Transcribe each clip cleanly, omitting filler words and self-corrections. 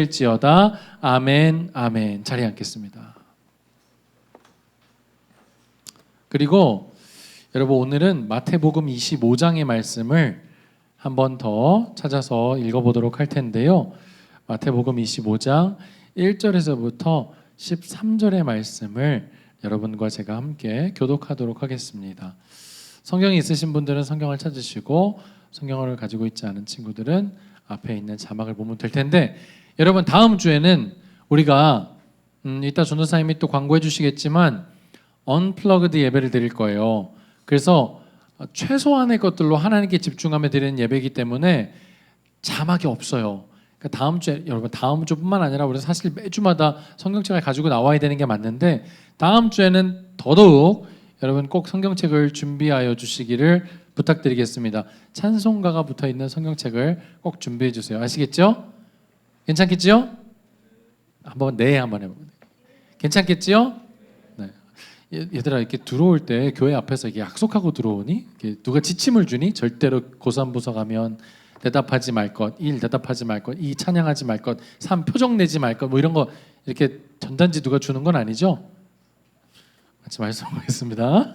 일지어다. 아멘, 아멘. 자리에 앉겠습니다. 그리고 여러분, 오늘은 마태복음 25장의 말씀을 한 번 더 찾아서 읽어보도록 할 텐데요. 마태복음 25장 1절에서부터 13절의 말씀을 여러분과 제가 함께 교독하도록 하겠습니다. 성경이 있으신 분들은 성경을 찾으시고, 성경을 가지고 있지 않은 친구들은 앞에 있는 자막을 보면 될 텐데, 여러분, 다음 주에는 우리가 이따 전도사님이 또 광고해 주시겠지만 언플러그드 예배를 드릴 거예요. 그래서 최소한의 것들로 하나님께 집중하며 드리는 예배이기 때문에 자막이 없어요. 그러니까 다음 주에, 여러분, 다음 주뿐만 아니라 우리 사실 매주마다 성경책을 가지고 나와야 되는 게 맞는데, 다음 주에는 더더욱 여러분 꼭 성경책을 준비하여 주시기를 부탁드리겠습니다. 찬송가가 붙어있는 성경책을 꼭 준비해 주세요. 아시겠죠? 괜찮겠지요? 한번 해보세요. 괜찮겠지요? 네. 얘들아, 이렇게 들어올 때 교회 앞에서 이렇게 약속하고 들어오니? 이렇게 누가 지침을 주니? 절대로 고삼부서가면 대답하지 말 것, 1 대답하지 말 것, 2 찬양하지 말 것, 3 표정 내지 말 것, 뭐 이런 거 이렇게 전단지 누가 주는 건 아니죠? 같이 말씀하겠습니다.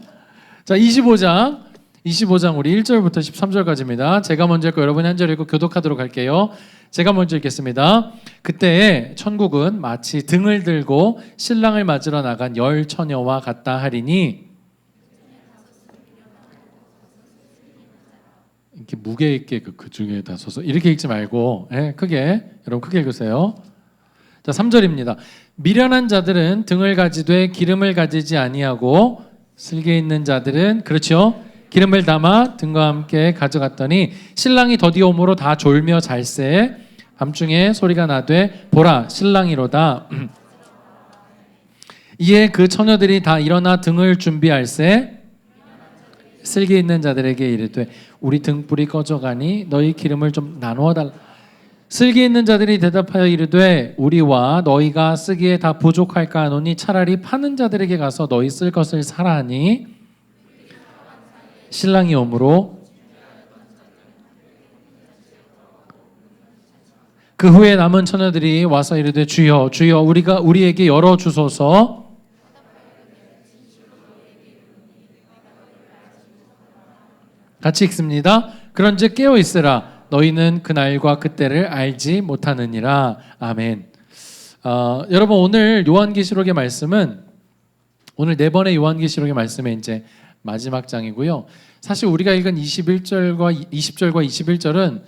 자, 25장 우리 1절부터 13절까지입니다. 제가 먼저 읽고 여러분이 한 절 읽고 교독하도록 할게요. 제가 먼저 읽겠습니다. 그때 천국은 마치 등을 들고 신랑을 맞으러 나간 10 처녀와 같다 하리니, 이렇게 무게 있게 그 중에 다 서서 이렇게 읽지 말고, 크게, 여러분 크게 읽으세요. 자, 3절입니다. 미련한 자들은 등을 가지되 기름을 가지지 아니하고, 슬기 있는 자들은, 그렇죠, 기름을 담아 등과 함께 가져갔더니 신랑이 더디오므로 다 졸며 잘새. 밤중에 소리가 나되 보라, 신랑이로다. 이에 그 처녀들이 다 일어나 등을 준비할새. 슬기 있는 자들에게 이르되 우리 등불이 꺼져가니 너희 기름을 좀 나누어 달라. 슬기 있는 자들이 대답하여 이르되 우리와 너희가 쓰기에 다 부족할까 하노니 차라리 파는 자들에게 가서 너희 쓸 것을 사라 하니, 신랑이 오므로 그 후에 남은 처녀들이 와서 이르되 주여 주여 우리에게 열어 주소서. 같이 읽습니다. 그런즉 깨어 있으라. 너희는 그날과 그때를 알지 못하느니라. 아멘. 여러분, 오늘 요한계시록의 말씀은, 오늘 4번의 요한계시록의 말씀의 이제 마지막 장이고요. 사실 우리가 읽은 21절과 20절과 21절은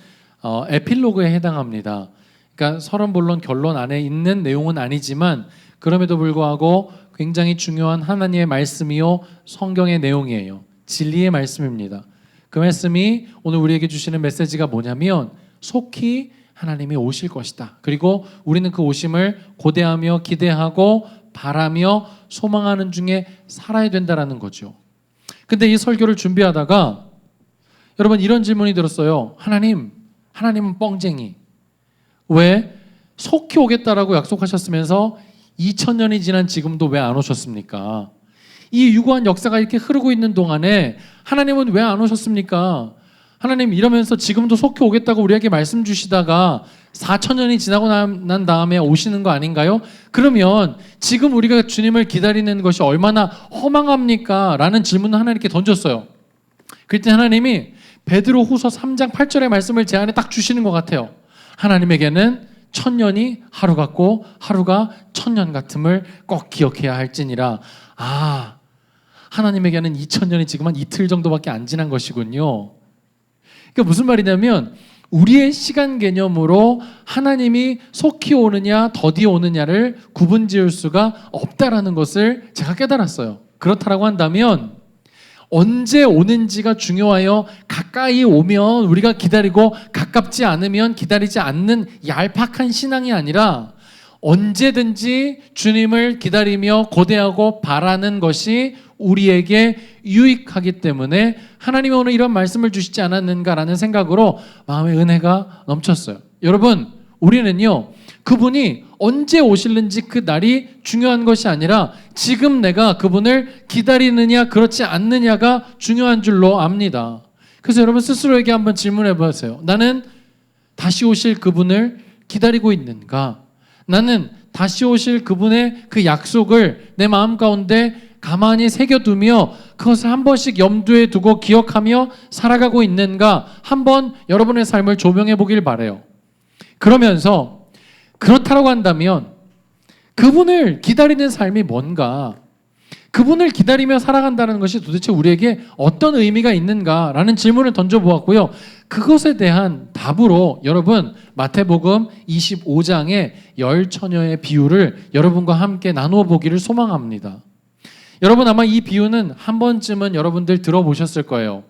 에필로그에 해당합니다. 그러니까 서론본론 결론 안에 있는 내용은 아니지만 그럼에도 불구하고 굉장히 중요한 하나님의 말씀이요 성경의 내용이에요. 진리의 말씀입니다. 그 말씀이 오늘 우리에게 주시는 메시지가 뭐냐면, 속히 하나님이 오실 것이다. 그리고 우리는 그 오심을 고대하며 기대하고 바라며 소망하는 중에 살아야 된다라는 거죠. 근데 이 설교를 준비하다가 여러분, 이런 질문이 들었어요. 하나님은 뻥쟁이. 왜? 속히 오겠다라고 약속하셨으면서 2000년이 지난 지금도 왜 안 오셨습니까? 이 유구한 역사가 이렇게 흐르고 있는 동안에 하나님은 왜 안 오셨습니까? 하나님, 이러면서 지금도 속히 오겠다고 우리에게 말씀 주시다가 4000년이 지나고 난 다음에 오시는 거 아닌가요? 그러면 지금 우리가 주님을 기다리는 것이 얼마나 허망합니까? 라는 질문을 하나님께 던졌어요. 그때 하나님이 베드로 후서 3장 8절의 말씀을 제 안에 딱 주시는 것 같아요. 하나님에게는 1000년이 하루 같고 하루가 1000년 같음을 꼭 기억해야 할지니라. 하나님에게는 2000년이 지금 한 이틀 정도밖에 안 지난 것이군요. 그러니까 무슨 말이냐면, 우리의 시간 개념으로 하나님이 속히 오느냐 더디 오느냐를 구분 지을 수가 없다라는 것을 제가 깨달았어요. 그렇다라고 한다면 언제 오는지가 중요하여 가까이 오면 우리가 기다리고 가깝지 않으면 기다리지 않는 얄팍한 신앙이 아니라, 언제든지 주님을 기다리며 고대하고 바라는 것이 우리에게 유익하기 때문에 하나님이 오늘 이런 말씀을 주시지 않았는가라는 생각으로 마음의 은혜가 넘쳤어요. 여러분, 우리는요, 그분이 언제 오실는지 그 날이 중요한 것이 아니라 지금 내가 그분을 기다리느냐 그렇지 않느냐가 중요한 줄로 압니다. 그래서 여러분 스스로에게 한번 질문해 보세요. 나는 다시 오실 그분을 기다리고 있는가? 나는 다시 오실 그분의 그 약속을 내 마음 가운데 가만히 새겨두며 그것을 한 번씩 염두에 두고 기억하며 살아가고 있는가 한번 여러분의 삶을 조명해 보길 바라요. 그러면서 그렇다고 한다면 그분을 기다리는 삶이 뭔가, 그분을 기다리며 살아간다는 것이 도대체 우리에게 어떤 의미가 있는가라는 질문을 던져보았고요. 그것에 대한 답으로 여러분 마태복음 25장의 열 처녀의 비유를 여러분과 함께 나누어 보기를 소망합니다. 여러분 아마 이 비유는 한 번쯤은 여러분들 들어보셨을 거예요.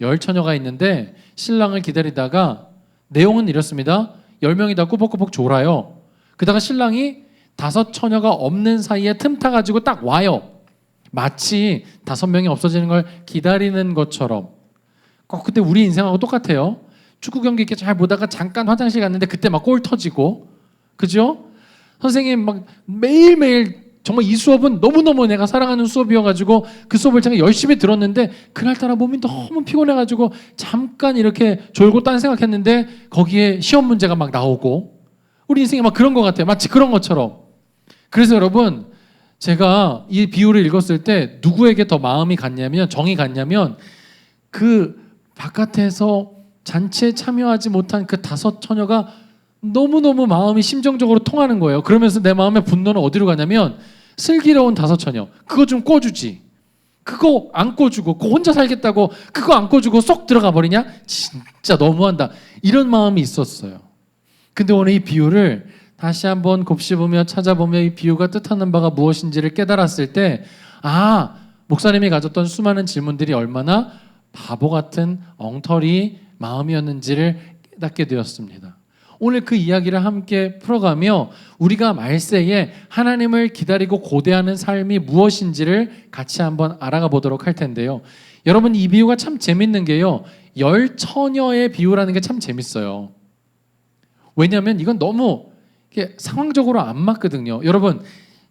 열 처녀가 있는데 신랑을 기다리다가 내용은 이렇습니다. 10명이 다 꾸벅꾸벅 졸아요. 그러다가 신랑이 5 처녀가 없는 사이에 틈타 가지고 딱 와요. 마치 5명이 없어지는 걸 기다리는 것처럼. 꼭 그때 우리 인생하고 똑같아요. 축구 경기 이렇게 잘 보다가 잠깐 화장실 갔는데 그때 막 골 터지고, 그죠? 선생님 막 매일매일 정말 이 수업은 너무너무 내가 사랑하는 수업이어가지고 그 수업을 제가 열심히 들었는데 그날따라 몸이 너무 피곤해가지고 잠깐 이렇게 졸고 딴 생각했는데 거기에 시험 문제가 막 나오고, 우리 인생이 막 그런 것 같아요. 마치 그런 것처럼. 그래서 여러분 제가 이 비유를 읽었을 때 누구에게 더 마음이 갔냐면, 정이 갔냐면 그 바깥에서 잔치에 참여하지 못한 그 5 처녀가 너무너무 마음이 심정적으로 통하는 거예요. 그러면서 내 마음의 분노는 어디로 가냐면 슬기로운 5 처녀, 그거 좀 꿔주지, 그거 안 꿔주고 그거 혼자 살겠다고 그거 안 꿔주고 쏙 들어가 버리냐? 진짜 너무한다, 이런 마음이 있었어요. 근데 오늘 이 비유를 다시 한번 곱씹으며 찾아보며 이 비유가 뜻하는 바가 무엇인지를 깨달았을 때, 아, 목사님이 가졌던 수많은 질문들이 얼마나 바보 같은 엉터리 마음이었는지를 깨닫게 되었습니다. 오늘 그 이야기를 함께 풀어가며 우리가 말세에 하나님을 기다리고 고대하는 삶이 무엇인지를 같이 한번 알아가 보도록 할 텐데요. 여러분 이 비유가 참 재밌는 게요, 열 처녀의 비유라는 게 참 재밌어요. 왜냐하면 이건 너무 이게 상황적으로 안 맞거든요. 여러분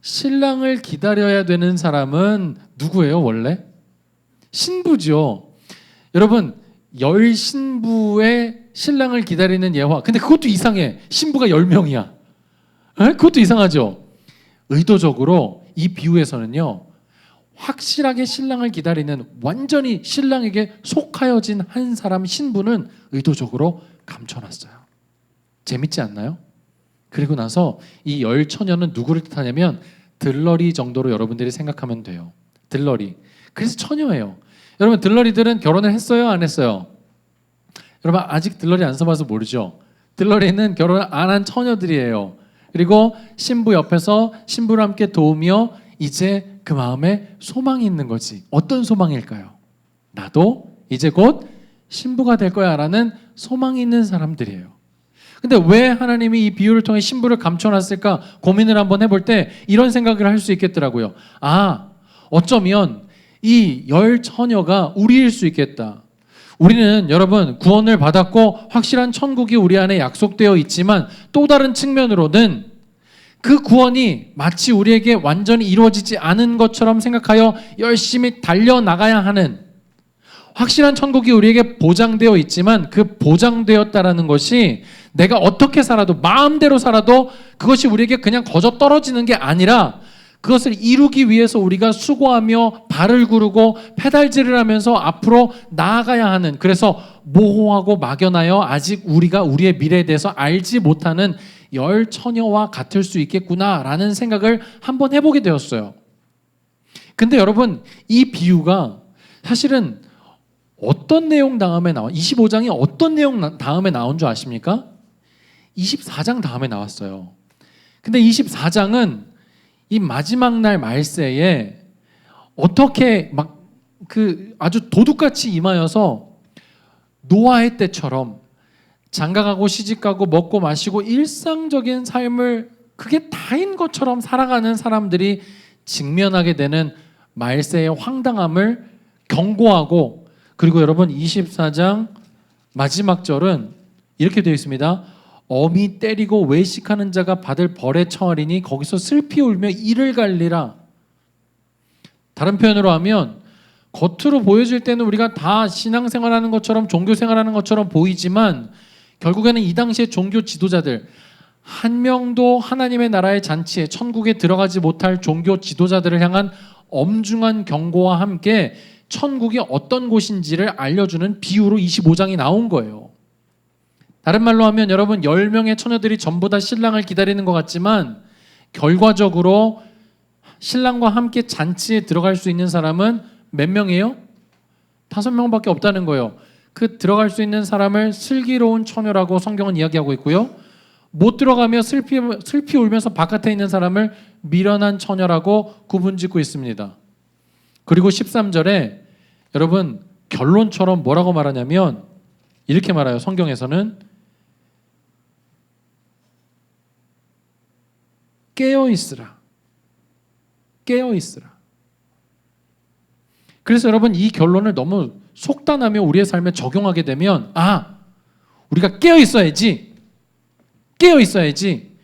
신랑을 기다려야 되는 사람은 누구예요 원래? 신부죠. 여러분 열 신부의 신랑을 기다리는 예화. 근데 그것도 이상해. 신부가 10명이야. 그것도 이상하죠. 의도적으로 이 비유에서는요, 확실하게 신랑을 기다리는 완전히 신랑에게 속하여진 한 사람 신부는 의도적으로 감춰놨어요. 재밌지 않나요? 그리고 나서 이 열 처녀는 누구를 뜻하냐면 들러리 정도로 여러분들이 생각하면 돼요. 들러리. 그래서 처녀예요. 여러분 들러리들은 결혼을 했어요? 안 했어요? 여러분 아직 들러리 안 써봐서 모르죠? 들러리는 결혼을 안 한 처녀들이에요. 그리고 신부 옆에서 신부를 함께 도우며 이제 그 마음에 소망이 있는 거지. 어떤 소망일까요? 나도 이제 곧 신부가 될 거야 라는 소망이 있는 사람들이에요. 근데 왜 하나님이 이 비유를 통해 신부를 감춰놨을까 고민을 한번 해볼 때 이런 생각을 할 수 있겠더라고요. 아, 어쩌면 이 열 처녀가 우리일 수 있겠다. 우리는 여러분 구원을 받았고 확실한 천국이 우리 안에 약속되어 있지만 또 다른 측면으로는 그 구원이 마치 우리에게 완전히 이루어지지 않은 것처럼 생각하여 열심히 달려나가야 하는, 확실한 천국이 우리에게 보장되어 있지만 그 보장되었다라는 것이 내가 어떻게 살아도 마음대로 살아도 그것이 우리에게 그냥 거저 떨어지는 게 아니라 그것을 이루기 위해서 우리가 수고하며 발을 구르고 페달질을 하면서 앞으로 나아가야 하는, 그래서 모호하고 막연하여 아직 우리가 우리의 미래에 대해서 알지 못하는 열 처녀와 같을 수 있겠구나라는 생각을 한번 해보게 되었어요. 근데 여러분 이 비유가 사실은 어떤 내용 다음에 25장이 어떤 내용 다음에 나온 줄 아십니까? 24장 다음에 나왔어요. 근데 24장은 이 마지막 날 말세에 어떻게 막 그 아주 도둑같이 임하여서 노아의 때처럼 장가가고 시집가고 먹고 마시고 일상적인 삶을 그게 다인 것처럼 살아가는 사람들이 직면하게 되는 말세의 황당함을 경고하고, 그리고 여러분 24장 마지막 절은 이렇게 되어 있습니다. 어미 때리고 외식하는 자가 받을 벌에 처하리니 거기서 슬피 울며 이를 갈리라. 다른 표현으로 하면 겉으로 보여질 때는 우리가 다 신앙생활하는 것처럼 종교생활하는 것처럼 보이지만 결국에는 이 당시의 종교 지도자들, 한 명도 하나님의 나라의 잔치에 천국에 들어가지 못할 종교 지도자들을 향한 엄중한 경고와 함께 천국이 어떤 곳인지를 알려주는 비유로 25장이 나온 거예요. 다른 말로 하면 여러분 10명의 처녀들이 전부 다 신랑을 기다리는 것 같지만 결과적으로 신랑과 함께 잔치에 들어갈 수 있는 사람은 몇 명이에요? 5명밖에 없다는 거예요. 그 들어갈 수 있는 사람을 슬기로운 처녀라고 성경은 이야기하고 있고요. 못 들어가며 슬피 울면서 바깥에 있는 사람을 미련한 처녀라고 구분짓고 있습니다. 그리고 13절에 여러분 결론처럼 뭐라고 말하냐면 이렇게 말해요. 성경에서는 깨어있으라. 깨어있으라. 그래서 여러분 이 결론을 너무 속단하며 우리의 삶에 적용하게 되면 우리가 깨어있어야지. 깨어있어야지.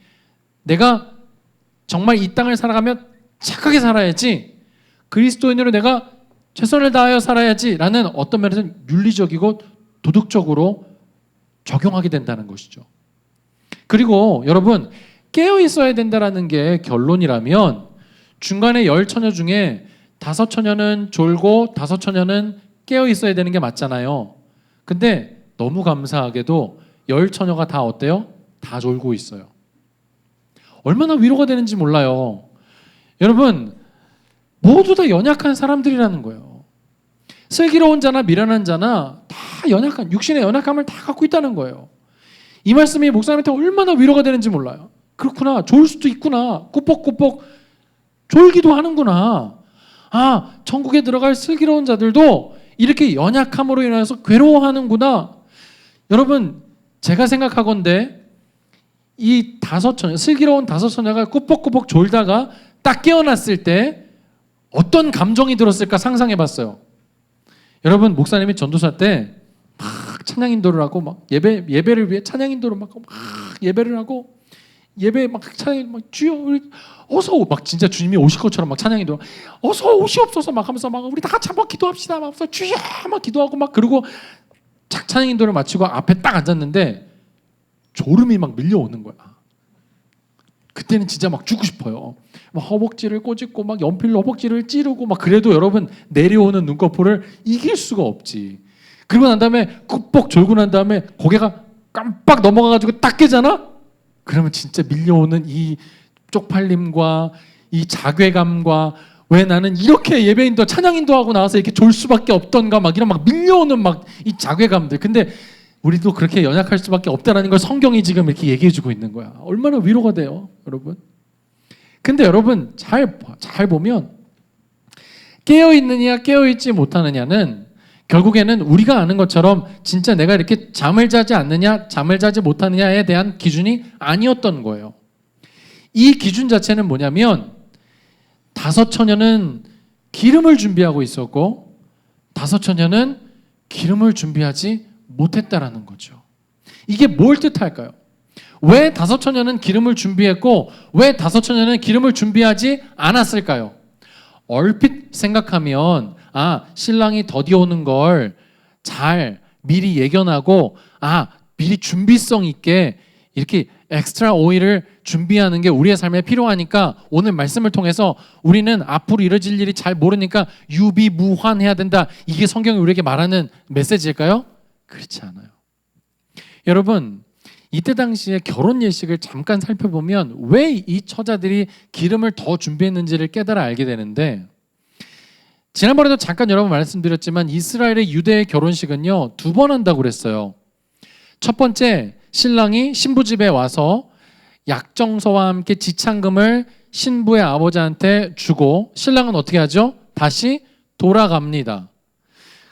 내가 정말 이 땅을 살아가며 착하게 살아야지. 그리스도인으로 내가 최선을 다하여 살아야지 라는 어떤 면에서는 윤리적이고 도덕적으로 적용하게 된다는 것이죠. 그리고 여러분 깨어있어야 된다는 게 결론이라면 중간에 10처녀 중에 5처녀는 졸고 5처녀는 깨어있어야 되는 게 맞잖아요. 근데 너무 감사하게도 10처녀가 다 어때요? 다 졸고 있어요. 얼마나 위로가 되는지 몰라요. 여러분 모두 다 연약한 사람들이라는 거예요. 슬기로운 자나 미련한 자나 다 연약한 육신의 연약함을 다 갖고 있다는 거예요. 이 말씀이 목사님한테 얼마나 위로가 되는지 몰라요. 그렇구나. 좋을 수도 있구나. 꾸벅꾸벅 졸기도 하는구나. 천국에 들어갈 슬기로운 자들도 이렇게 연약함으로 인해서 괴로워하는구나. 여러분 제가 생각하건대 이 5처녀, 슬기로운 5처녀가 꾸벅꾸벅 졸다가 딱 깨어났을 때 어떤 감정이 들었을까 상상해봤어요. 여러분 목사님이 전도사 때 막 찬양 인도를 하고 막 예배를 위해 찬양 인도를 막 예배를 하고 예배 막 찬양 막 주여 우리 어서 막 진짜 주님이 오실 것처럼 막 찬양 인도 어서 오시옵소서 막 하면서 막 우리 다 같이 한번 기도합시다 막 주여 막 기도하고 막 그리고 착 찬양 인도를 마치고 앞에 딱 앉았는데 졸음이 막 밀려오는 거야. 그때는 진짜 막 죽고 싶어요. 막 허벅지를 꼬집고 막 연필로 허벅지를 찌르고 막 그래도 여러분 내려오는 눈꺼풀을 이길 수가 없지. 그리고 난 다음에 꾹뻑 졸고 난 다음에 고개가 깜빡 넘어가가지고 딱 깨잖아? 그러면 진짜 밀려오는 이 쪽팔림과 이 자괴감과 왜 나는 이렇게 예배인도 찬양인도 하고 나와서 이렇게 졸 수밖에 없던가 막 이런 막 밀려오는 막 이 자괴감들. 근데 우리도 그렇게 연약할 수밖에 없다라는 걸 성경이 지금 이렇게 얘기해주고 있는 거야. 얼마나 위로가 돼요, 여러분. 근데 여러분 잘 보면 깨어있느냐 깨어있지 못하느냐는 결국에는 우리가 아는 것처럼 진짜 내가 이렇게 잠을 자지 않느냐 잠을 자지 못하느냐에 대한 기준이 아니었던 거예요. 이 기준 자체는 뭐냐면 5처녀는 기름을 준비하고 있었고 5처녀는 기름을 준비하지 못했다라는 거죠. 이게 뭘 뜻할까요? 왜 5처녀는 기름을 준비했고 왜 5처녀는 기름을 준비하지 않았을까요? 얼핏 생각하면 신랑이 더디오는 걸 잘 미리 예견하고 미리 준비성 있게 이렇게 엑스트라 오일을 준비하는 게 우리의 삶에 필요하니까 오늘 말씀을 통해서 우리는 앞으로 이뤄질 일이 잘 모르니까 유비무환해야 된다. 이게 성경이 우리에게 말하는 메시지일까요? 그렇지 않아요. 여러분 이때 당시에 결혼 예식을 잠깐 살펴보면 왜 이 처자들이 기름을 더 준비했는지를 깨달아 알게 되는데 지난번에도 잠깐 여러분 말씀드렸지만 이스라엘의 유대의 결혼식은요 2번 한다고 그랬어요. 첫 번째 신랑이 신부 집에 와서 약정서와 함께 지창금을 신부의 아버지한테 주고 신랑은 어떻게 하죠? 다시 돌아갑니다.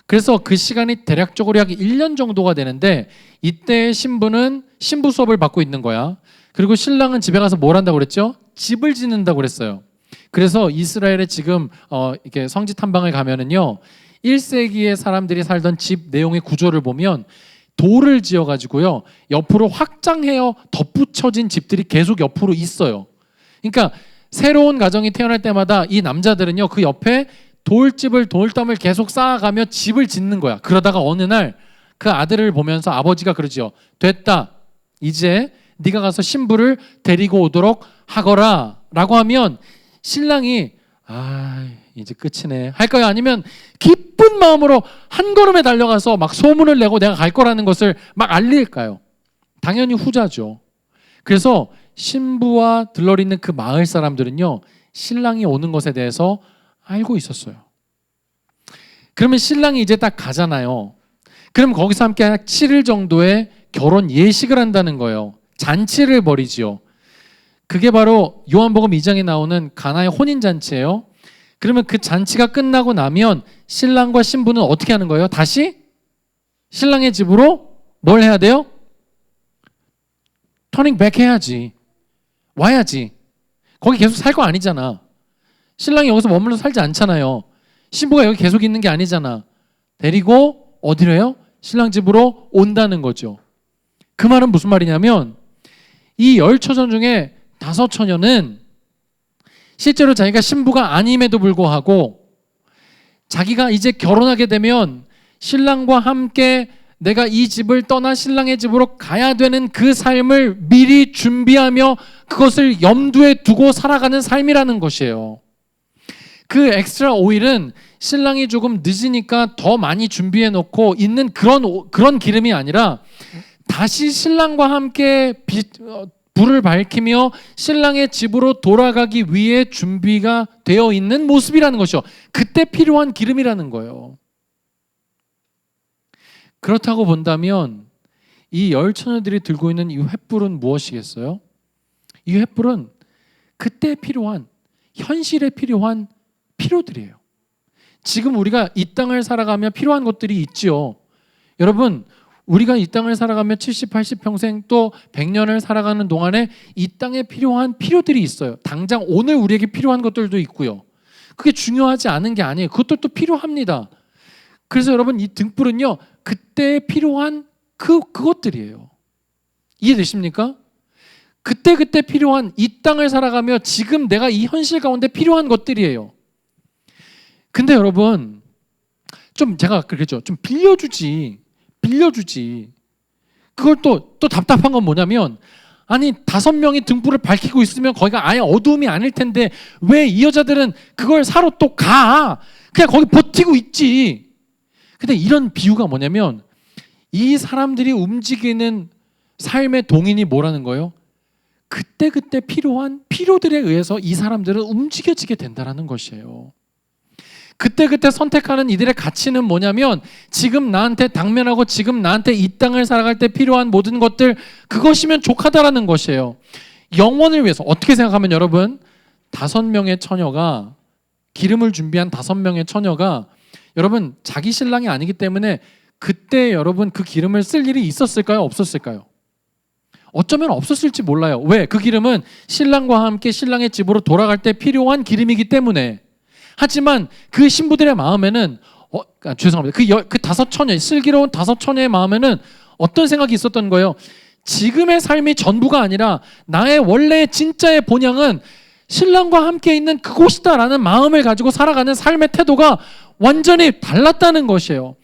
그래서 그 시간이 대략적으로 약 1년 정도가 되는데 이때 신부는 신부 수업을 받고 있는 거야. 그리고 신랑은 집에 가서 뭘 한다고 그랬죠? 집을 짓는다고 그랬어요. 그래서 이스라엘에 지금 이렇게 성지 탐방을 가면은요 1세기에 사람들이 살던 집 내용의 구조를 보면 돌을 지어가지고요 옆으로 확장해어 덧붙여진 집들이 계속 옆으로 있어요. 그러니까 새로운 가정이 태어날 때마다 이 남자들은요 그 옆에 돌담을 계속 쌓아가며 집을 짓는 거야. 그러다가 어느 날 그 아들을 보면서 아버지가 그러지요. 됐다. 이제 네가 가서 신부를 데리고 오도록 하거라 라고 하면 신랑이 이제 끝이네 할까요? 아니면 기쁜 마음으로 한 걸음에 달려가서 막 소문을 내고 내가 갈 거라는 것을 막 알릴까요? 당연히 후자죠. 그래서 신부와 들러리는 그 마을 사람들은요, 신랑이 오는 것에 대해서 알고 있었어요. 그러면 신랑이 이제 딱 가잖아요. 그럼 거기서 함께 한 7일 정도의 결혼 예식을 한다는 거예요. 잔치를 벌이지요. 그게 바로 요한복음 2장에 나오는 가나의 혼인잔치예요. 그러면 그 잔치가 끝나고 나면 신랑과 신부는 어떻게 하는 거예요? 다시 신랑의 집으로 뭘 해야 돼요? 터닝 백 해야지. 와야지. 거기 계속 살 거 아니잖아. 신랑이 여기서 머물러 살지 않잖아요. 신부가 여기 계속 있는 게 아니잖아. 데리고 어디로 해요? 신랑 집으로 온다는 거죠. 그 말은 무슨 말이냐면 이 10처녀 중에 5처녀는 실제로 자기가 신부가 아님에도 불구하고 자기가 이제 결혼하게 되면 신랑과 함께 내가 이 집을 떠나 신랑의 집으로 가야 되는 그 삶을 미리 준비하며 그것을 염두에 두고 살아가는 삶이라는 것이에요. 그 엑스트라 오일은 신랑이 조금 늦으니까 더 많이 준비해 놓고 있는 그런 기름이 아니라 다시 신랑과 함께 불을 밝히며 신랑의 집으로 돌아가기 위해 준비가 되어 있는 모습이라는 것이죠. 그때 필요한 기름이라는 거예요. 그렇다고 본다면 이 10처녀들이 들고 있는 이 횃불은 무엇이겠어요? 이 횃불은 그때 필요한, 현실에 필요한 필요들이에요. 지금 우리가 이 땅을 살아가며 필요한 것들이 있지요. 여러분, 우리가 이 땅을 살아가며 70, 80평생 또 100년을 살아가는 동안에 이 땅에 필요한 필요들이 있어요. 당장 오늘 우리에게 필요한 것들도 있고요. 그게 중요하지 않은 게 아니에요. 그것들도 필요합니다. 그래서 여러분, 이 등불은요, 그때 필요한 그것들이에요. 이해되십니까? 그때 필요한 이 땅을 살아가며 지금 내가 이 현실 가운데 필요한 것들이에요. 근데 여러분, 좀 제가 그랬죠. 좀 빌려주지. 그걸 또 답답한 건 뭐냐면, 아니 5명이 등불을 밝히고 있으면 거기가 아예 어두움이 아닐 텐데 왜 이 여자들은 그걸 사러 또 가? 그냥 거기 버티고 있지. 근데 이런 비유가 뭐냐면 이 사람들이 움직이는 삶의 동인이 뭐라는 거예요? 그때 필요한 필요들에 의해서 이 사람들은 움직여지게 된다는 것이에요. 그때 선택하는 이들의 가치는 뭐냐면 지금 나한테 당면하고 지금 나한테 이 땅을 살아갈 때 필요한 모든 것들, 그것이면 족하다라는 것이에요. 영원을 위해서 어떻게 생각하면 여러분, 5명의 처녀가, 기름을 준비한 5명의 처녀가 여러분 자기 신랑이 아니기 때문에 그때 여러분 그 기름을 쓸 일이 있었을까요? 없었을까요? 어쩌면 없었을지 몰라요. 왜? 그 기름은 신랑과 함께 신랑의 집으로 돌아갈 때 필요한 기름이기 때문에. 하지만 그 신부들의 마음에는 죄송합니다. 그 5처녀, 슬기로운 5처녀의 마음에는 어떤 생각이 있었던 거예요? 지금의 삶이 전부가 아니라 나의 원래 진짜의 본향은 신랑과 함께 있는 그곳이다라는 마음을 가지고 살아가는 삶의 태도가 완전히 달랐다는 것이에요.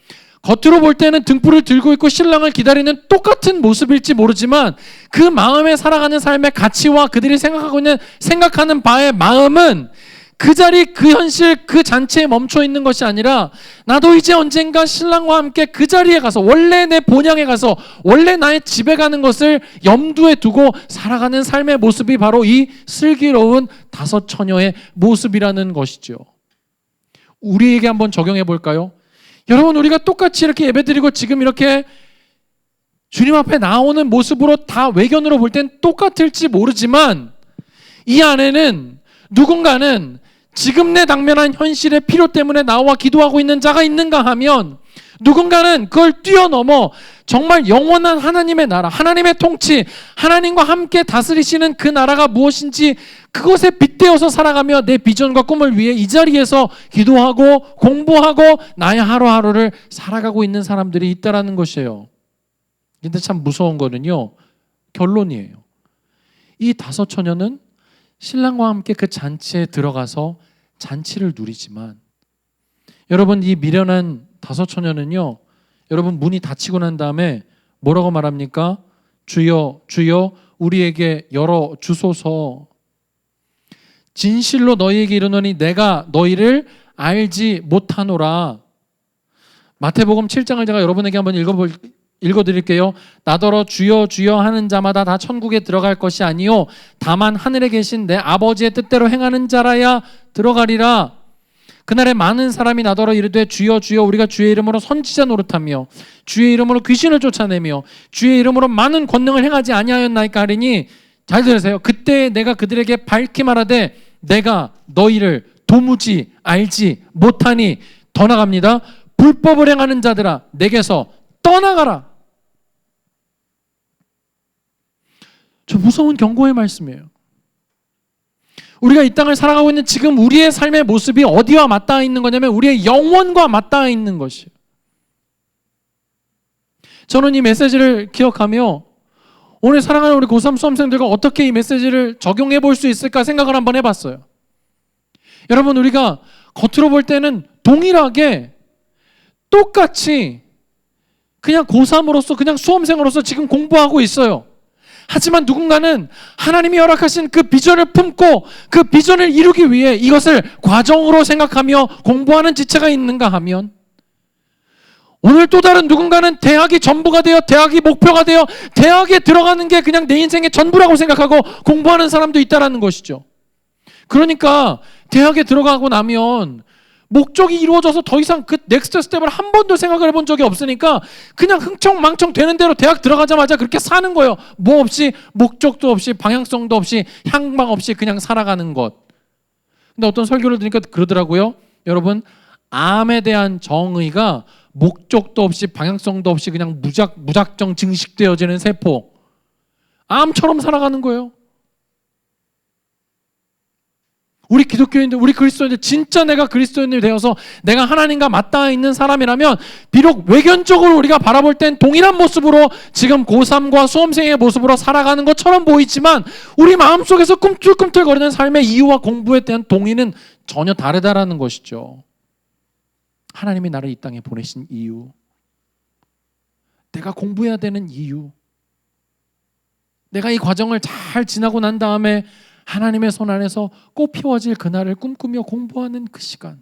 겉으로 볼 때는 등불을 들고 있고 신랑을 기다리는 똑같은 모습일지 모르지만 그 마음에 살아가는 삶의 가치와 그들이 생각하는 바의 마음은 그 자리, 그 현실, 그 잔치에 멈춰 있는 것이 아니라 나도 이제 언젠가 신랑과 함께 그 자리에 가서 원래 내 본향에 가서 원래 나의 집에 가는 것을 염두에 두고 살아가는 삶의 모습이 바로 이 슬기로운 5처녀의 모습이라는 것이죠. 우리에게 한번 적용해 볼까요? 여러분, 우리가 똑같이 이렇게 예배드리고 지금 이렇게 주님 앞에 나오는 모습으로 다 외견으로 볼 땐 똑같을지 모르지만 이 안에는 누군가는 지금 내 당면한 현실의 필요 때문에 나와 기도하고 있는 자가 있는가 하면 누군가는 그걸 뛰어넘어 정말 영원한 하나님의 나라, 하나님의 통치, 하나님과 함께 다스리시는 그 나라가 무엇인지 그것에 빗대어서 살아가며 내 비전과 꿈을 위해 이 자리에서 기도하고 공부하고 나의 하루하루를 살아가고 있는 사람들이 있다라는 것이에요. 근데 참 무서운 거는요, 결론이에요. 이 5처녀는 신랑과 함께 그 잔치에 들어가서 잔치를 누리지만 여러분, 이 미련한 5처녀는요, 여러분 문이 닫히고 난 다음에 뭐라고 말합니까? 주여, 주여, 우리에게 열어 주소서. 진실로 너희에게 이르노니 내가 너희를 알지 못하노라. 마태복음 7장을 제가 여러분에게 한번 읽어드릴게요. 나더러 주여 주여 하는 자마다 다 천국에 들어갈 것이 아니요 다만 하늘에 계신 내 아버지의 뜻대로 행하는 자라야 들어가리라. 그날에 많은 사람이 나더러 이르되 주여 주여 우리가 주의 이름으로 선지자 노릇하며 주의 이름으로 귀신을 쫓아내며 주의 이름으로 많은 권능을 행하지 아니하였나이까 하리니, 잘 들으세요. 그때 내가 그들에게 밝히 말하되 내가 너희를 도무지 알지 못하니, 더 나갑니다. 불법을 행하는 자들아 내게서 떠나가라. 저 무서운 경고의 말씀이에요. 우리가 이 땅을 살아가고 있는 지금 우리의 삶의 모습이 어디와 맞닿아 있는 거냐면 우리의 영혼과 맞닿아 있는 것이에요. 저는 이 메시지를 기억하며 오늘 사랑하는 우리 고3 수험생들과 어떻게 이 메시지를 적용해 볼 수 있을까 생각을 한번 해봤어요. 여러분, 우리가 겉으로 볼 때는 동일하게 똑같이 그냥 고3으로서 그냥 수험생으로서 지금 공부하고 있어요. 하지만 누군가는 하나님이 허락하신 그 비전을 품고 그 비전을 이루기 위해 이것을 과정으로 생각하며 공부하는 지체가 있는가 하면, 오늘 또 다른 누군가는 대학이 전부가 되어 대학이 목표가 되어 대학에 들어가는 게 그냥 내 인생의 전부라고 생각하고 공부하는 사람도 있다라는 것이죠. 그러니까 대학에 들어가고 나면 목적이 이루어져서 더 이상 그 넥스트 스텝을 한 번도 생각을 해본 적이 없으니까 그냥 흥청망청 되는 대로 대학 들어가자마자 그렇게 사는 거예요. 뭐 없이, 목적도 없이, 방향성도 없이, 향방 없이 그냥 살아가는 것. 근데 어떤 설교를 들으니까 그러더라고요. 여러분, 암에 대한 정의가 목적도 없이 방향성도 없이 그냥 무작정 증식되어지는 세포, 암처럼 살아가는 거예요. 우리 기독교인들, 우리 그리스도인들, 진짜 내가 그리스도인이 되어서 내가 하나님과 맞닿아 있는 사람이라면 비록 외견적으로 우리가 바라볼 땐 동일한 모습으로 지금 고3과 수험생의 모습으로 살아가는 것처럼 보이지만 우리 마음속에서 꿈틀꿈틀거리는 삶의 이유와 공부에 대한 동의는 전혀 다르다라는 것이죠. 하나님이 나를 이 땅에 보내신 이유, 내가 공부해야 되는 이유, 내가 이 과정을 잘 지나고 난 다음에 하나님의 손 안에서 꽃 피워질 그날을 꿈꾸며 공부하는 그 시간,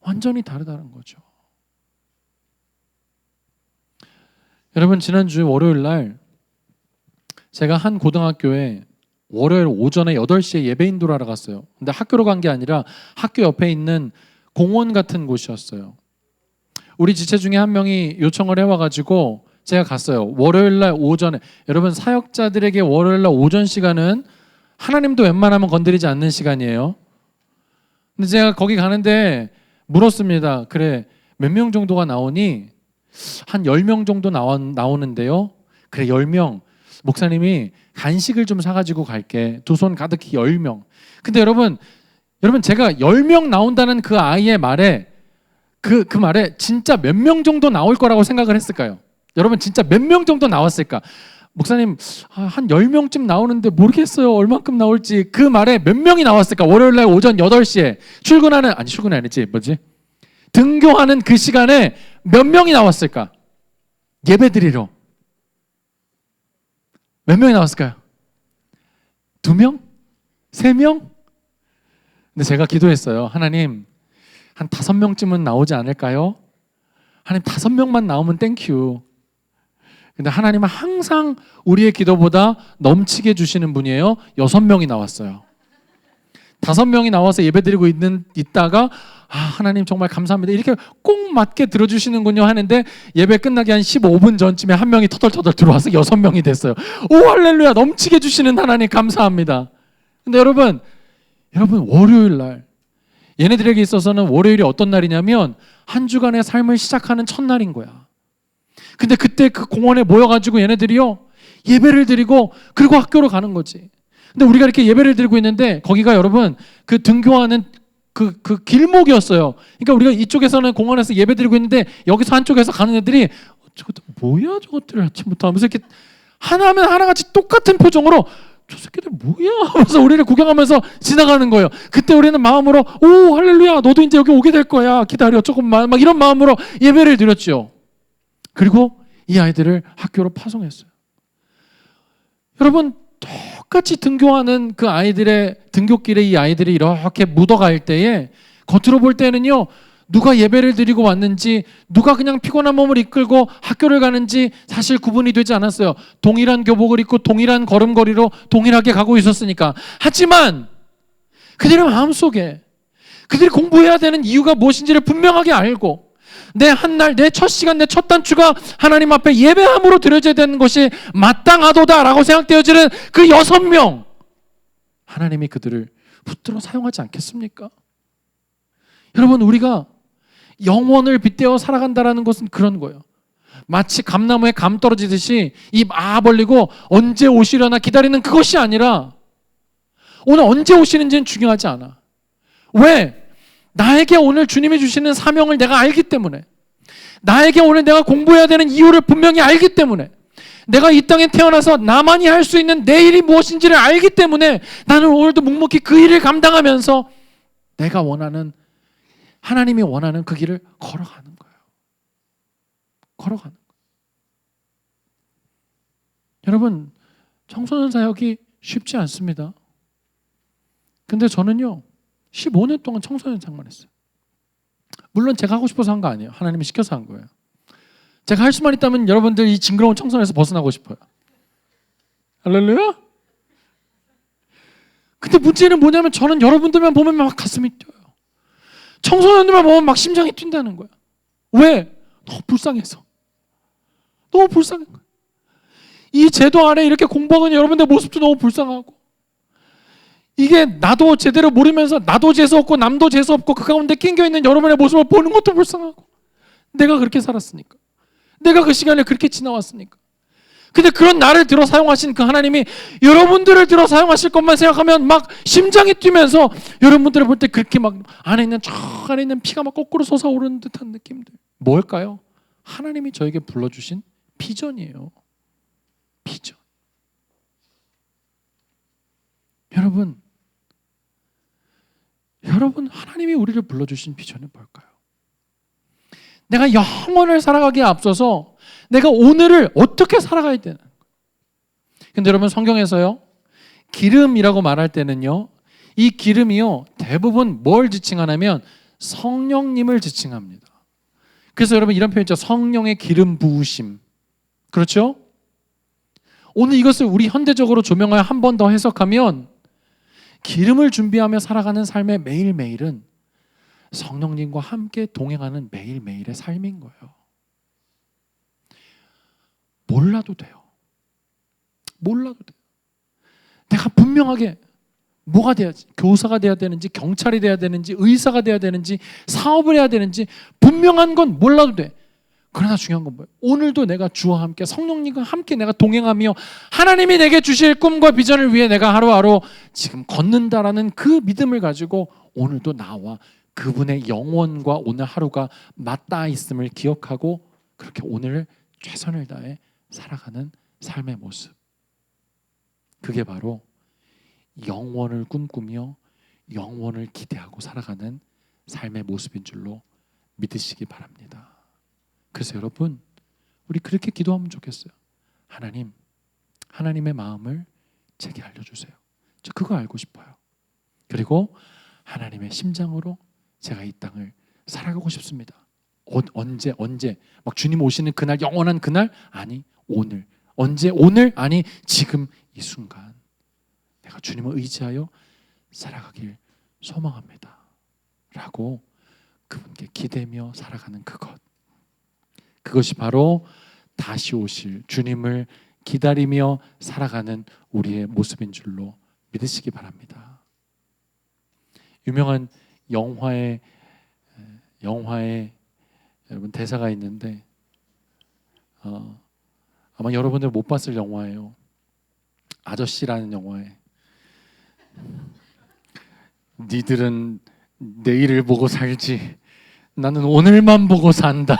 완전히 다르다는 거죠. 여러분, 지난주 월요일 날 제가 한 고등학교에 월요일 오전에 8시에 예배 인도를 하러 갔어요. 근데 학교로 간 게 아니라 학교 옆에 있는 공원 같은 곳이었어요. 우리 지체 중에 한 명이 요청을 해와가지고 제가 갔어요. 월요일 날 오전에. 여러분, 사역자들에게 월요일 날 오전 시간은 하나님도 웬만하면 건드리지 않는 시간이에요. 근데 제가 거기 가는데 물었습니다. 그래, 몇 명 정도가 나오니? 한 10명 정도 나오는데요. 그래, 10명. 목사님이 간식을 좀 사가지고 갈게. 두 손 가득히 10명. 근데 여러분 제가 10명 나온다는 그 아이의 말에 그 말에 진짜 몇 명 정도 나올 거라고 생각을 했을까요? 여러분, 진짜 몇 명 정도 나왔을까? 목사님, 한 10명쯤 나오는데 모르겠어요. 얼만큼 나올지. 그 말에 몇 명이 나왔을까? 월요일 날 오전 8시에 출근이 아니지, 등교하는 그 시간에 몇 명이 나왔을까? 예배 드리러. 몇 명이 나왔을까요? 2명? 3명? 근데 제가 기도했어요. 하나님, 한 5명쯤은 나오지 않을까요? 하나님, 5명만 나오면 땡큐. 근데 하나님은 항상 우리의 기도보다 넘치게 주시는 분이에요. 6명이 나왔어요. 5명이 나와서 예배드리고 있다가 하나님 정말 감사합니다. 이렇게 꼭 맞게 들어주시는군요 하는데 예배 끝나기 한 15분 전쯤에 한 명이 터덜터덜 들어와서 6명이 됐어요. 오, 할렐루야, 넘치게 주시는 하나님 감사합니다. 근데 여러분 월요일 날, 얘네들에게 있어서는 월요일이 어떤 날이냐면 한 주간의 삶을 시작하는 첫날인 거야. 근데 그때 그 공원에 모여가지고 얘네들이요, 예배를 드리고 그리고 학교로 가는 거지. 근데 우리가 이렇게 예배를 드리고 있는데 거기가 여러분 그 등교하는 그 길목이었어요. 그러니까 우리가 이쪽에서는 공원에서 예배 드리고 있는데 여기서 한쪽에서 가는 애들이 저것들 뭐야, 저것들 아침부터 하면서 이렇게 하나면 하나같이 똑같은 표정으로 저 새끼들 뭐야 하면서 우리를 구경하면서 지나가는 거예요. 그때 우리는 마음으로 오, 할렐루야, 너도 이제 여기 오게 될 거야, 기다려 조금만, 막 이런 마음으로 예배를 드렸죠. 그리고 이 아이들을 학교로 파송했어요. 여러분 똑같이 등교하는 그 아이들의 등교길에 이 아이들이 이렇게 묻어갈 때에 겉으로 볼 때는요, 누가 예배를 드리고 왔는지, 누가 그냥 피곤한 몸을 이끌고 학교를 가는지 사실 구분이 되지 않았어요. 동일한 교복을 입고 동일한 걸음걸이로 동일하게 가고 있었으니까. 하지만 그들의 마음속에 그들이 공부해야 되는 이유가 무엇인지를 분명하게 알고, 내 한날, 내 첫 시간, 내 첫 단추가 하나님 앞에 예배함으로 드려져야 되는 것이 마땅하도다라고 생각되어지는 그 6명, 하나님이 그들을 붙들어 사용하지 않겠습니까? 여러분, 우리가 영원을 빗대어 살아간다는 것은 그런 거예요. 마치 감나무에 감 떨어지듯이 입 벌리고 언제 오시려나 기다리는 그것이 아니라, 오늘 언제 오시는지는 중요하지 않아. 왜? 나에게 오늘 주님이 주시는 사명을 내가 알기 때문에, 나에게 오늘 내가 공부해야 되는 이유를 분명히 알기 때문에, 내가 이 땅에 태어나서 나만이 할 수 있는 내 일이 무엇인지를 알기 때문에 나는 오늘도 묵묵히 그 일을 감당하면서 내가 원하는, 하나님이 원하는 그 길을 걸어가는 거예요. 걸어가는 거예요. 여러분, 청소년 사역이 쉽지 않습니다. 근데 저는요 15년 동안 청소년 장만했어요. 물론 제가 하고 싶어서 한 거 아니에요. 하나님이 시켜서 한 거예요. 제가 할 수만 있다면 여러분들 이 징그러운 청소년에서 벗어나고 싶어요. 할렐루야? 근데 문제는 뭐냐면 저는 여러분들만 보면 막 가슴이 뛰어요. 청소년들만 보면 막 심장이 뛴다는 거야. 왜? 너무 불쌍해서. 너무 불쌍한 거야. 이 제도 아래 이렇게 공부하는 여러분들 모습도 너무 불쌍하고, 이게 나도 제대로 모르면서 나도 재수없고 남도 재수없고 그 가운데 낑겨있는 여러분의 모습을 보는 것도 불쌍하고, 내가 그렇게 살았으니까, 내가 그 시간을 그렇게 지나왔으니까. 근데 그런 나를 들어 사용하신 그 하나님이 여러분들을 들어 사용하실 것만 생각하면 막 심장이 뛰면서 여러분들을 볼 때 그렇게 막 안에 있는 피가 막 거꾸로 솟아오르는 듯한 느낌들. 뭘까요? 하나님이 저에게 불러주신 비전이에요. 비전. 여러분 하나님이 우리를 불러주신 비전은 뭘까요? 내가 영원을 살아가기에 앞서서 내가 오늘을 어떻게 살아가야 되는 거예요. 근데 여러분, 성경에서요 기름이라고 말할 때는요, 이 기름이요 대부분 뭘 지칭하냐면 성령님을 지칭합니다. 그래서 여러분 이런 표현 있죠. 성령의 기름 부으심. 그렇죠? 오늘 이것을 우리 현대적으로 조명하여 한 번 더 해석하면, 기름을 준비하며 살아가는 삶의 매일매일은 성령님과 함께 동행하는 매일매일의 삶인 거예요. 몰라도 돼요. 몰라도 돼요. 내가 분명하게 뭐가 돼야지, 교사가 돼야 되는지, 경찰이 돼야 되는지, 의사가 돼야 되는지, 사업을 해야 되는지 분명한 건 몰라도 돼. 그러나 중요한 건 뭐예요? 오늘도 내가 주와 함께, 성령님과 함께 내가 동행하며 하나님이 내게 주실 꿈과 비전을 위해 내가 하루하루 지금 걷는다라는 그 믿음을 가지고 오늘도 나와 그분의 영원과 오늘 하루가 맞닿아 있음을 기억하고 그렇게 오늘을 최선을 다해 살아가는 삶의 모습. 그게 바로 영원을 꿈꾸며 영원을 기대하고 살아가는 삶의 모습인 줄로 믿으시기 바랍니다. 그래서 여러분, 우리 그렇게 기도하면 좋겠어요. 하나님, 하나님의 마음을 제게 알려주세요. 저 그거 알고 싶어요. 그리고 하나님의 심장으로 제가 이 땅을 살아가고 싶습니다. 언제 막 주님 오시는 그날, 영원한 그날? 아니, 오늘. 언제? 오늘? 아니, 지금 이 순간 내가 주님을 의지하여 살아가길 소망합니다 라고 그분께 기대며 살아가는 그것이 바로 다시 오실 주님을 기다리며 살아가는 우리의 모습인 줄로 믿으시기 바랍니다. 유명한 영화의 여러분 대사가 있는데 아마 여러분들 못 봤을 영화예요. 아저씨라는 영화에 니들은 내일을 보고 살지 나는 오늘만 보고 산다.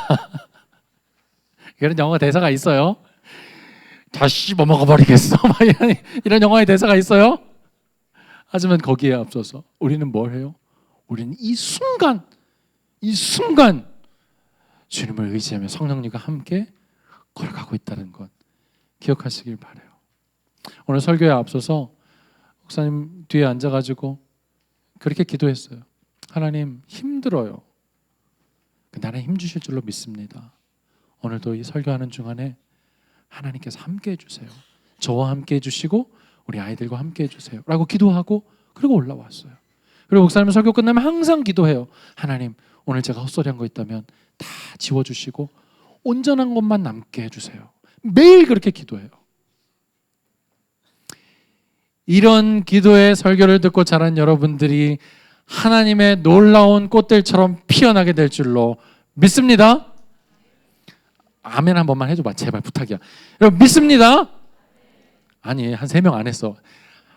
이런 영화 대사가 있어요. 다 씹어 먹어버리겠어. 이런 영화의 대사가 있어요. 하지만 거기에 앞서서 우리는 뭘 해요? 우리는 이 순간 주님을 의지하며 성령님과 함께 걸어가고 있다는 것 기억하시길 바라요. 오늘 설교에 앞서서 목사님 뒤에 앉아가지고 그렇게 기도했어요. 하나님, 힘들어요. 나는 힘 주실 줄로 믿습니다. 오늘도 이 설교하는 중간에 하나님께서 함께 해주세요. 저와 함께 해주시고 우리 아이들과 함께 해주세요 라고 기도하고 그리고 올라왔어요. 그리고 목사님 설교 끝나면 항상 기도해요. 하나님, 오늘 제가 헛소리한 거 있다면 다 지워주시고 온전한 것만 남게 해주세요. 매일 그렇게 기도해요. 이런 기도의 설교를 듣고 자란 여러분들이 하나님의 놀라운 꽃들처럼 피어나게 될 줄로 믿습니다. 아멘 한 번만 해줘봐. 제발 부탁이야. 여러분 믿습니다. 아니, 한 3명 안 했어.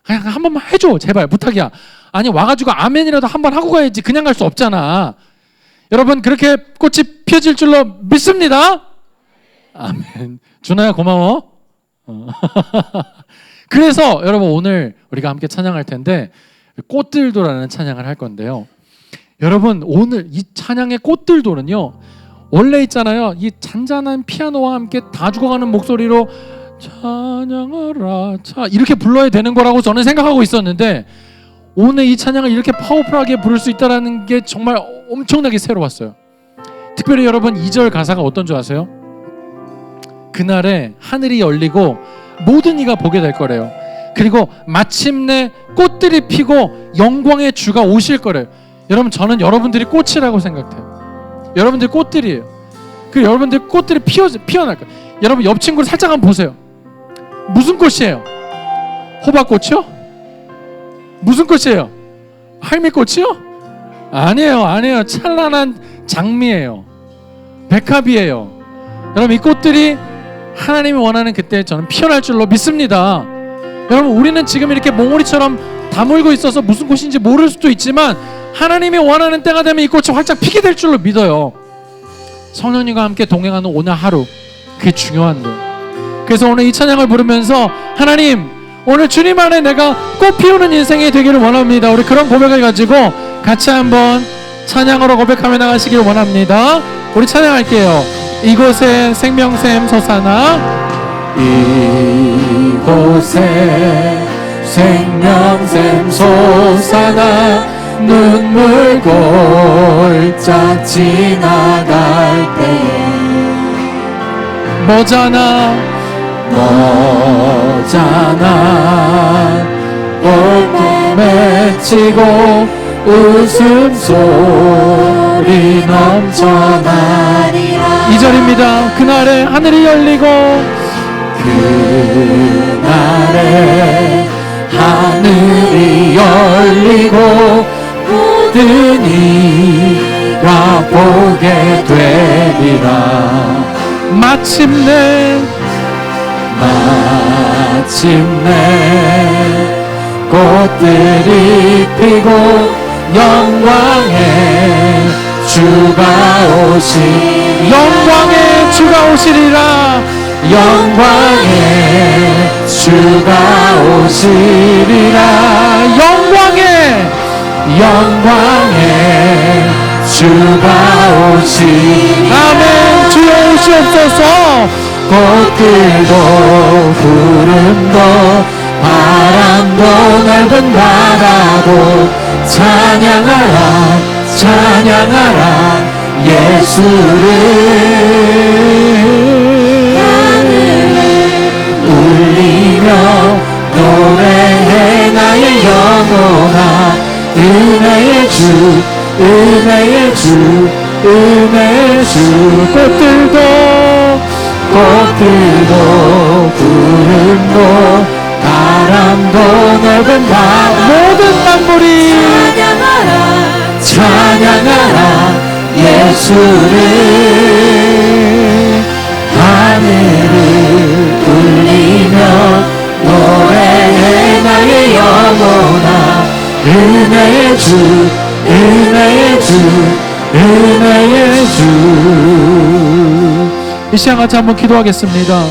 그냥 한 번만 해줘. 제발 부탁이야. 아니, 와가지고 아멘이라도 한 번 하고 가야지. 그냥 갈 수 없잖아. 여러분, 그렇게 꽃이 피어질 줄로 믿습니다. 아멘. 준아야 고마워. 그래서 여러분, 오늘 우리가 함께 찬양할 텐데 꽃들도라는 찬양을 할 건데요. 여러분, 오늘 이 찬양의 꽃들도는요, 원래 있잖아요, 이 잔잔한 피아노와 함께 다 죽어가는 목소리로 찬양하라 이렇게 불러야 되는 거라고 저는 생각하고 있었는데, 오늘 이 찬양을 이렇게 파워풀하게 부를 수 있다는 게 정말 엄청나게 새로웠어요. 특별히 여러분, 2절 가사가 어떤 줄 아세요? 그날에 하늘이 열리고 모든 이가 보게 될 거래요. 그리고 마침내 꽃들이 피고 영광의 주가 오실 거래요. 여러분, 저는 여러분들이 꽃이라고 생각해요. 여러분들이 꽃들이에요. 그리고 여러분들이 꽃들이 피어날 거예요. 여러분, 옆 친구를 살짝 한번 보세요. 무슨 꽃이에요? 호박꽃이요? 무슨 꽃이에요? 할미꽃이요? 아니에요. 찬란한 장미예요. 백합이에요. 여러분, 이 꽃들이 하나님이 원하는 그때 저는 피어날 줄로 믿습니다. 여러분, 우리는 지금 이렇게 몽우리처럼 다물고 있어서 무슨 꽃인지 모를 수도 있지만 하나님이 원하는 때가 되면 이 꽃이 활짝 피게 될 줄로 믿어요. 성령님과 함께 동행하는 오늘 하루, 그게 중요한 거예요. 그래서 오늘 이 찬양을 부르면서 하나님, 오늘 주님 안에 내가 꽃 피우는 인생이 되기를 원합니다. 우리 그런 고백을 가지고 같이 한번 찬양으로 고백하며 나가시길 원합니다. 우리 찬양할게요. 이곳에 생명샘 솟아나, 이곳에 생명샘 솟아나, 눈물 골짝 지나갈 때에 머잖아 꽃 맺히고 웃음소리 넘쳐나리라. 2절입니다. 그날에 하늘이 열리고, 그날에 하늘이 열리고 모든 이가 보게 되리라. 마침내 꽃들이 피고 영광의 주가 오시리라. 영광의 주가 오시리라. 영광의 주가 오시리라. 아멘. 주여 오시옵소서. 꽃들도 구름도 바람도 넓은 바다도 찬양하라 예수를. 하늘을 울리며 노래해 나의 영혼아. 은혜의 주 꽃들도 구름도 바람도 넓은 바다 모든 만물이 찬양하라 예수를. 하늘을 울리며 노래해 나의 영혼아. 은혜의 주 이 시간 같이 한번 기도하겠습니다.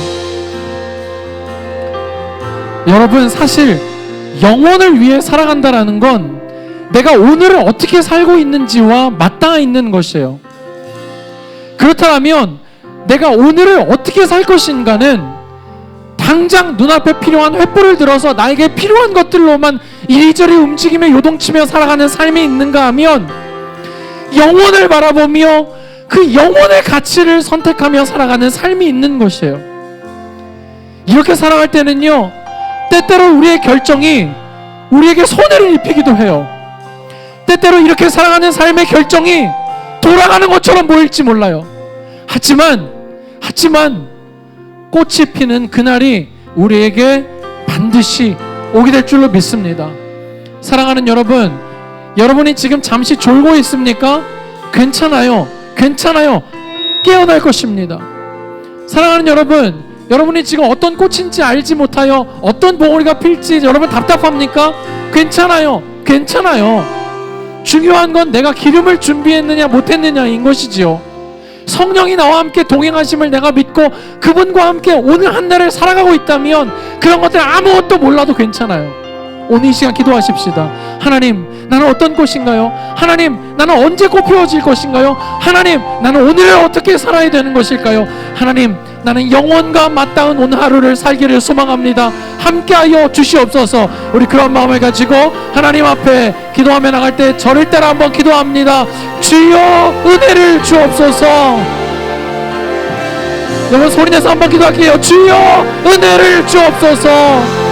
여러분, 사실 영혼을 위해 살아간다라는 건 내가 오늘을 어떻게 살고 있는지와 맞닿아 있는 것이에요. 그렇다면 내가 오늘을 어떻게 살 것인가는 당장 눈앞에 필요한 횃불을 들어서 나에게 필요한 것들로만 이리저리 움직이며 요동치며 살아가는 삶이 있는가 하면 영혼을 바라보며 그 영혼의 가치를 선택하며 살아가는 삶이 있는 것이에요. 이렇게 살아갈 때는요, 때때로 우리의 결정이 우리에게 손해를 입히기도 해요. 때때로 이렇게 살아가는 삶의 결정이 돌아가는 것처럼 보일지 몰라요. 하지만 꽃이 피는 그날이 우리에게 반드시 오게 될 줄로 믿습니다. 사랑하는 여러분, 여러분이 지금 잠시 졸고 있습니까? 괜찮아요. 깨어날 것입니다. 사랑하는 여러분, 여러분이 지금 어떤 꽃인지 알지 못하여 어떤 봉우리가 필지 여러분 답답합니까? 괜찮아요. 중요한 건 내가 기름을 준비했느냐 못했느냐인 것이지요. 성령이 나와 함께 동행하심을 내가 믿고 그분과 함께 오늘 한 날을 살아가고 있다면 그런 것들 아무것도 몰라도 괜찮아요. 오늘 이 시간 기도하십시다. 하나님, 나는 어떤 꽃인가요? 하나님, 나는 언제 꽃 피워질 것인가요? 하나님, 나는 오늘을 어떻게 살아야 되는 것일까요? 하나님, 나는 영혼과 맞닿은 오늘 하루를 살기를 소망합니다. 함께하여 주시옵소서. 우리 그런 마음을 가지고 하나님 앞에 기도하며 나갈 때 저를 따라 한번 기도합니다. 주여 은혜를 주옵소서. 여러분 소리내서 한번 기도할게요. 주여 은혜를 주옵소서.